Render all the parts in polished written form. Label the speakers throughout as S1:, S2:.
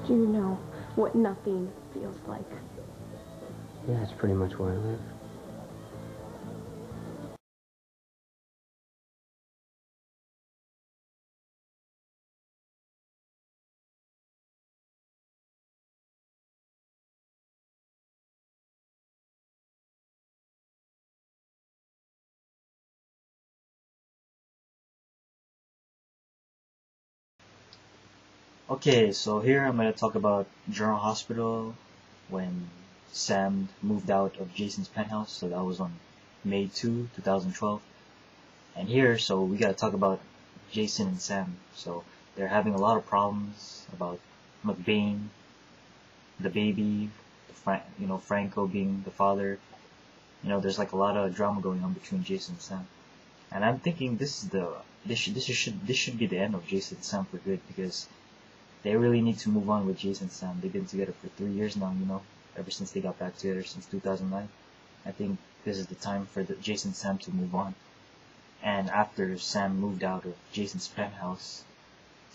S1: Do you know what nothing feels like?
S2: Yeah, it's pretty much where I live.
S3: Okay, so here I'm going to talk about General Hospital when Sam moved out of Jason's penthouse. So that was on May 2, 2012. And here, so we got to talk about Jason and Sam. So they're having a lot of problems about McBain, the baby, Franco being the father. There's like a lot of drama going on between Jason and Sam. And I'm thinking this should be the end of Jason and Sam for good, because they really need to move on with Jason and Sam. They've been together for 3 years now, ever since they got back together since 2009. I think this is the time for Jason and Sam to move on. And after Sam moved out of Jason's penthouse,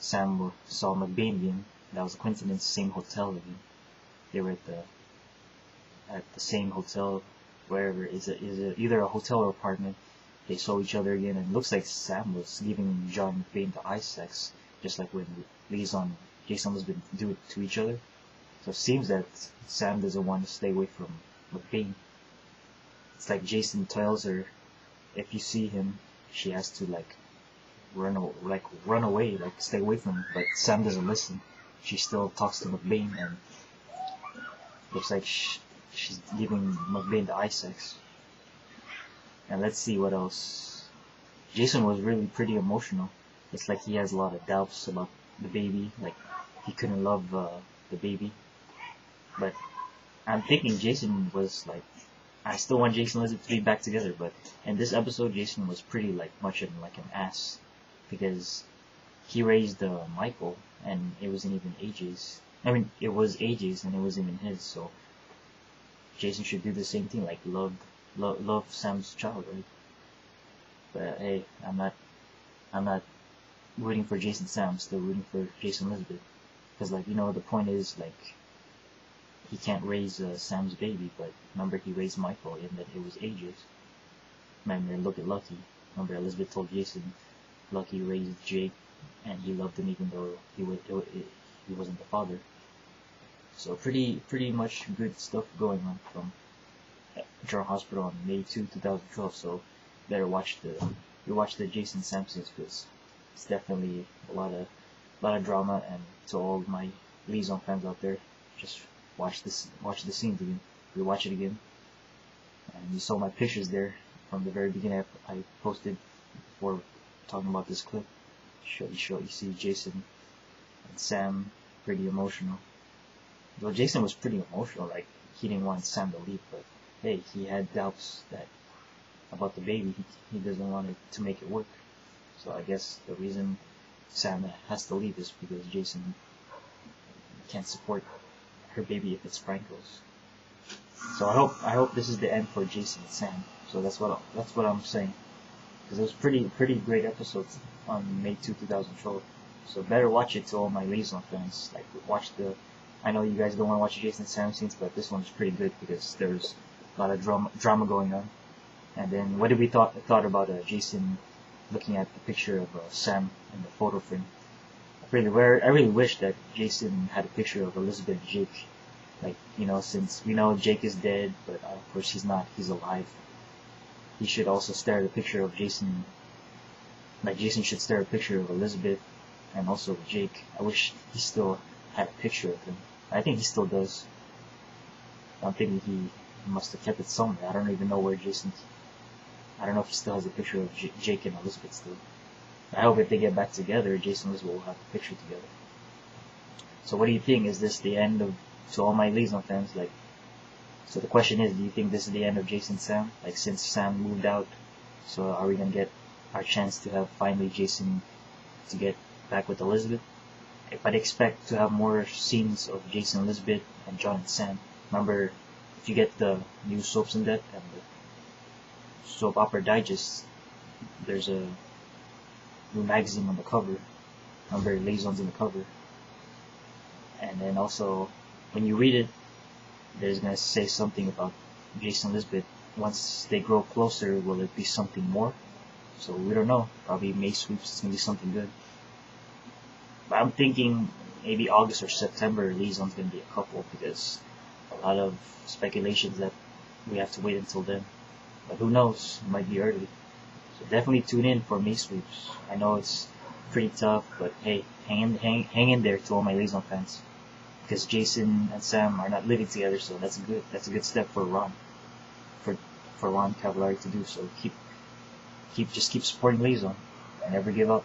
S3: Sam saw McBain again. That was a coincidence, same hotel again. They were at the same hotel, wherever is it either a hotel or apartment. They saw each other again, and it looks like Sam was giving John McBain the eye sex, just like when Liason Jason was been do it to each other. So it seems that Sam doesn't want to stay away from McBain. It's like Jason tells her, if you see him, she has to run away, stay away from him. But Sam doesn't listen. She still talks to McBain, and looks like she's giving McBain the eye sex. And let's see what else. Jason was really pretty emotional. It's like he has a lot of doubts about the baby, like he couldn't love the baby. But I'm thinking Jason was like, I still want Jason and Elizabeth to be back together, but in this episode Jason was pretty much an ass, because he raised Michael, and it wasn't even AJ's. I mean, it was AJ's and it wasn't even his, so Jason should do the same thing, like love Sam's child, right? But hey, I'm not rooting for Jason Sam. I'm still rooting for Jason Elizabeth, because the point is, he can't raise Sam's baby, but remember he raised Michael, and that it was AJ's. Remember, look at Lucky. Remember, Elizabeth told Jason Lucky raised Jake, and he loved him even though he wasn't the father. So pretty much good stuff going on from General Hospital on May 2, 2012. So better watch the Jason Sam scenes, because it's definitely a lot of drama. And to all my Liason fans out there, just watch the scenes again, rewatch it again. And you saw my pictures there from the very beginning. I posted before talking about this clip. You see Jason and Sam pretty emotional. Well, Jason was pretty emotional, like he didn't want Sam to leave, but hey, he had doubts about the baby. He doesn't want it to make it work. So I guess the reason Sam has to leave is because Jason can't support her baby if it's Franco's. So I hope this is the end for Jason and Sam. So that's what I'm saying, because it was pretty great episodes on May 2, 2012. So better watch it to all my Liason fans. Watch the. I know you guys don't want to watch Jason and Sam scenes, but this one's pretty good because there's a lot of drama going on. And then what did we thought about Jason looking at the picture of Sam in the photo frame? I really wish that Jason had a picture of Elizabeth and Jake. Since we know Jake is dead, but of course he's not. He's alive. He should also stare at a picture of Jason. Jason should stare at a picture of Elizabeth and also Jake. I wish he still had a picture of them. I think he still does. I'm thinking he must have kept it somewhere. I don't even know where Jason's. I don't know if he still has a picture of Jake and Elizabeth still. I hope if they get back together, Jason and Elizabeth will have a picture together. So what do you think? Is this the end of, to all my Liason fans, so the question is, do you think this is the end of Jason and Sam? Since Sam moved out, so are we gonna get our chance to have finally Jason to get back with Elizabeth? I'd expect to have more scenes of Jason, Elizabeth, and John and Sam. Remember, if you get the new Soaps in Depth and the Soap Opera Digest, there's a new magazine on the cover. Remember, Liaison's in the cover. And then also, when you read it, there's gonna say something about Jason and Lisbeth. Once they grow closer, will it be something more? So we don't know. Probably May sweeps is gonna be something good. But I'm thinking maybe August or September, Liason's gonna be a couple because a lot of speculations that we have to wait until then. But who knows? It might be early. So definitely tune in for May sweeps. I know it's pretty tough, but hey, hang in there to all my Liason fans. Because Jason and Sam are not living together, so that's a good step for Ron. For Ron Cavallari to do. So just keep supporting Liason and never give up.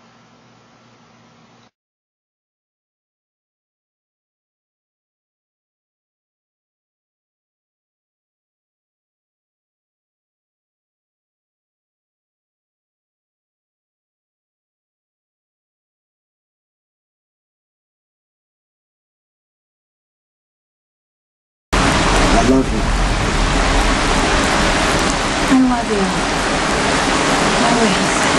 S3: I love you.
S1: I love you. Always.